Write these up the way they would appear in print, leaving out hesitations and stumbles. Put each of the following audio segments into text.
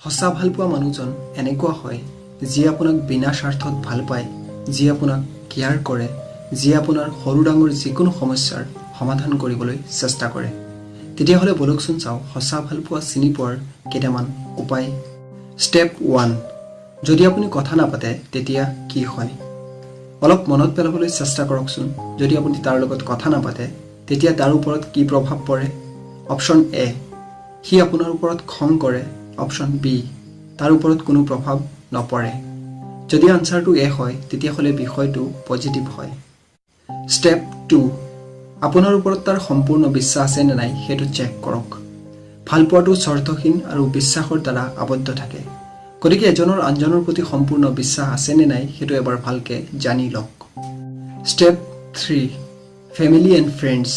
সঁচা ভালপোৱা মানুহজন এনেকুৱা হয় যিয়ে আপোনাক বিনা স্বাৰ্থত ভাল পায়, যিয়ে আপোনাক কেয়াৰ কৰে, যিয়ে আপোনাৰ সৰু ডাঙৰ যিকোনো সমস্যাৰ সমাধান কৰিবলৈ চেষ্টা কৰে। তেতিয়াহ'লে বলকচোন চাওঁ সঁচা ভালপোৱা চিনি পোৱাৰ কেইটামান উপায়। ষ্টেপ 1, যদি আপুনি কথা নাপাতে তেতিয়া কি হয়? অলপ মনত পেলাবলৈ চেষ্টা কৰকচোন। যদি আপুনি তাৰ লগত কথা নাপাতে তেতিয়া তাৰ ওপৰত কি প্ৰভাৱ পৰে? অপশ্যন এ, সি আপোনাৰ ওপৰত খং কৰে। অপশ্যন বি, তাৰ ওপৰত কোনো প্ৰভাৱ নপৰে। যদি আনচাৰটো এ হয় তেতিয়াহ'লে বিষয়টো পজিটিভ হয়। ষ্টেপ 2, আপোনাৰ ওপৰত তাৰ সম্পূৰ্ণ বিশ্বাস আছে নে নাই সেইটো চেক কৰক। ভালপোৱাটো স্বাৰ্থহীন আৰু বিশ্বাসৰ দ্বাৰা আবদ্ধ থাকে। গতিকে এজনৰ আনজনৰ প্ৰতি সম্পূৰ্ণ বিশ্বাস আছে নে নাই সেইটো এবাৰ ভালকৈ জানি লওক। Step 3, family and friends.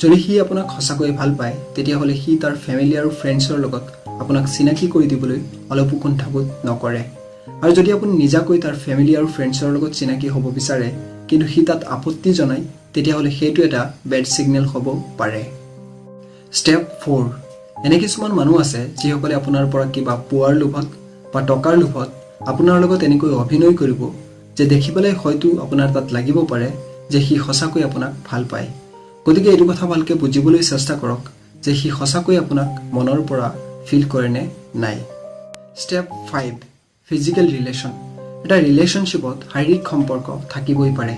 যদি সি আপোনাক সঁচাকৈ ভাল পায় তেতিয়াহ'লে সি তাৰ ফেমিলি আৰু ফ্ৰেণ্ডছৰ লগত আপোনাক চিনাকি কৰি দিবলৈ অলপো কুণ্ঠাবোধ নকৰে। আৰু যদি আপুনি নিজাকৈ তাৰ ফেমিলি আৰু ফ্ৰেণ্ডছৰ লগত চিনাকি হ'ব বিচাৰে কিন্তু সি তাত আপত্তি জনায় তেতিয়াহ'লে সেইটো এটা বেড ছিগনেল হ'ব পাৰে। ষ্টেপ 4, এনে কিছুমান মানুহ আছে যিসকলে আপোনাৰ পৰা কিবা পোৱাৰ লোভত বা টকাৰ লোভত আপোনাৰ লগত এনেকৈ অভিনয় কৰিব যে দেখি পেলাই হয়তো আপোনাৰ তাত লাগিব পাৰে যে সি সঁচাকৈ আপোনাক ভাল পায়। গতিকে এইটো কথা ভালকৈ বুজিবলৈ চেষ্টা কৰক যে সি সঁচাকৈ আপোনাক মনৰ পৰা ফিল কৰে নে নাই। Step 5, physical relation. এটা ৰিলেশ্যনশ্বিপত শাৰীৰিক সম্পৰ্ক থাকিবই পাৰে,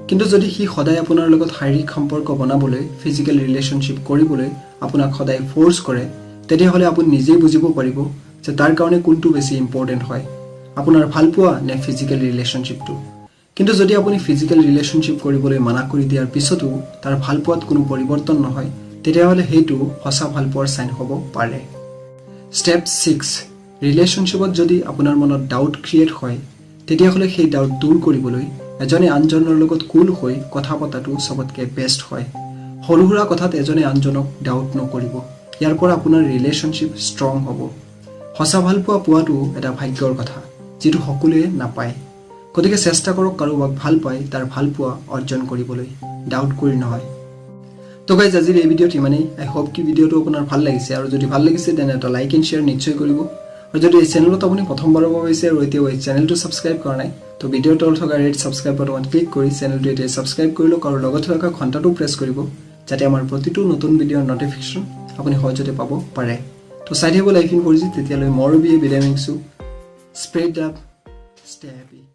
কিন্তু যদি সি সদায় আপোনাৰ লগত শাৰীৰিক সম্পৰ্ক বনাবলৈ, ফিজিকেল ৰিলেশ্যনশ্বিপ কৰিবলৈ আপোনাক সদায় ফ'ৰ্চ কৰে তেতিয়াহ'লে আপুনি নিজেই বুজিব পাৰিব যে তাৰ কাৰণে কোনটো বেছি ইম্পৰ্টেণ্ট হয়, আপোনাৰ ভালপোৱা নে ফিজিকেল ৰিলেশ্যনশ্বিপটো। কিন্তু যদি আপুনি ফিজিকেল ৰিলেশ্যনশ্বিপ কৰিবলৈ মানা কৰি দিয়াৰ পিছতো তাৰ ভালপোৱাত কোনো পৰিৱৰ্তন নহয় তেতিয়াহ'লে সেইটো সঁচা ভালপোৱাৰ চাইন হ'ব পাৰে। ষ্টেপ 6, ৰিলেশ্যনশ্বিপত যদি আপোনাৰ মনত ডাউট ক্ৰিয়েট হয় তেতিয়াহ'লে সেই ডাউট দূৰ কৰিবলৈ এজনে আনজনৰ লগত কুল হৈ কথা পতাটো চবতকৈ বেষ্ট হয়। সৰু সুৰা কথাত এজনে আনজনক ডাউট নকৰিব। ইয়াৰ পৰা আপোনাৰ ৰিলেশ্যনশ্বিপ ষ্ট্ৰং হ'ব। সঁচা ভালপোৱা পোৱাটো এটা ভাগ্যৰ কথা যিটো সকলোৱে নাপায়। গতিকে চেষ্টা কৰক কাৰোবাক ভাল পাই তাৰ ভালপোৱা অৰ্জন কৰিবলৈ, ডাউট কৰি নহয়। তো গাইজ আজিৰ এই ভিডিঅ'ত ইমানেই। আই হোপ কি ভিডিঅ'টো আপোনাৰ ভাল লাগিছে, আৰু যদি ভাল লাগিছে তেনে এটা লাইক এণ্ড শ্বেয়াৰ নিশ্চয় কৰিব। আৰু যদি এই চেনেলত আপুনি প্ৰথমবাৰৰ বাবে হৈছে আৰু এতিয়াও এই চেনেলটো ছাবস্ক্ৰাইব কৰা নাই তো ভিডিঅ'ৰ তলত থকা ৰেড ছাবস্ক্ৰাইব বাটনত ক্লিক কৰি চেনেলটো এতিয়া ছাবস্ক্ৰাইব কৰি লওক আৰু লগতে থকা ঘণ্টাটো প্ৰেছ কৰিব যাতে আমাৰ প্ৰতিটো নতুন ভিডিঅ'ৰ নটিফিকেশ্যন আপুনি সহজতে পাব পাৰে। তো চাই থাকিব লাইফ ইন 4G। তেতিয়ালৈ মই বিদায় মাগিছোঁ। স্প্ৰেড লাভ, ষ্টে হেপী।